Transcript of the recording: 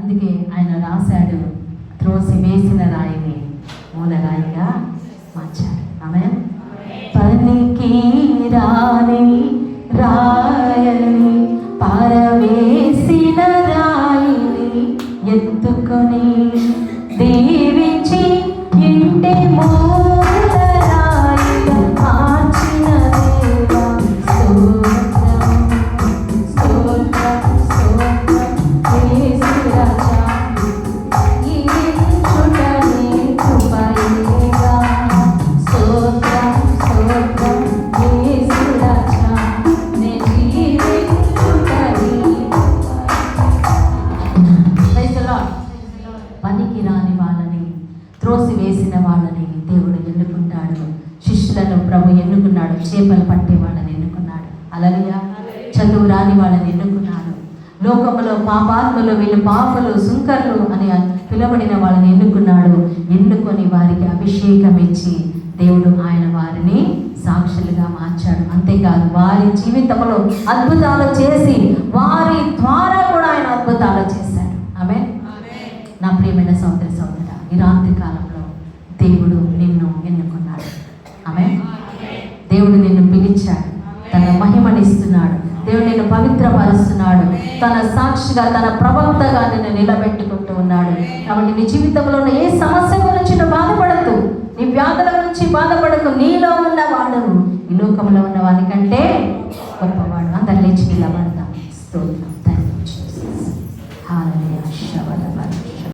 అందుకే ఆయన రాశాడు, త్రోసి వేసిన రాయిని మూలరాయిగా మార్చాడు. ఆమేన్. పనికి రాని రాయని పారవేసిన రాయిని ఎత్తుకొని దీవించి ఇంటి మూలరాయిగా మార్చిన దేవా స్తోత్రం, స్తోత్రం, స్తోత్రం యేసు రాజా. జీవించుటనే కృపయేగా స్తోత్రం, స్తోత్రం యేసు రాజా. నే జీవించుటనే ప్రైజ్ ది లార్డ్. పనికి రాని వాళ్ళని, త్రోసి వేసిన వాళ్ళని దేవుడు ఎన్నుకుంటాడు. శిష్యులను ప్రభు ఎన్నుకున్నాడు. చేపలు పట్టే వాళ్ళని ఎన్నుకున్నాడు. హల్లెలూయా. చదువు రాని వాళ్ళని ఎన్నుకున్నాడు. లోకములో పాపాత్ములు, వీళ్ళు పాపలు, సుంకర్లు అని పిలవడిన వాళ్ళని ఎన్నుకున్నాడు. ఎన్నుకొని వారికి అభిషేకం ఇచ్చి దేవుడు ఆయన వారిని సాక్షులుగా మార్చాడు. అంతేకాదు వారి జీవితంలో అద్భుతాలు చేసి వారి ద్వారా కూడా ఆయన అద్భుతాలు చేశాడు. ఆమేన్. నా ప్రియమైన సోదరి సోదర, ఈ రాత్రి కాలంలో దేవుడు నిన్ను ఎన్నుకున్నాడు. ఆమేన్. దేవుడు నిన్ను పిలిచాడు, తన మహిమనిస్తున్నాడు. దేవుడు నిన్ను పవిత్రపరుస్తున్నాడు. తన సాక్షిగా, తన ప్రవక్తగా నిన్ను నిలబెట్టుకుంటూ ఉన్నాడు. కాబట్టి నీ జీవితంలో ఉన్న ఏ సమస్య గురించి నువ్వు బాధపడద్దు, నీ వ్యాధుల గురించి బాధపడకు. నీలో ఉన్నవాడు ఈ లోకంలో ఉన్న వానికంటే గొప్పవాడు. అందరు లేచి నిలబడి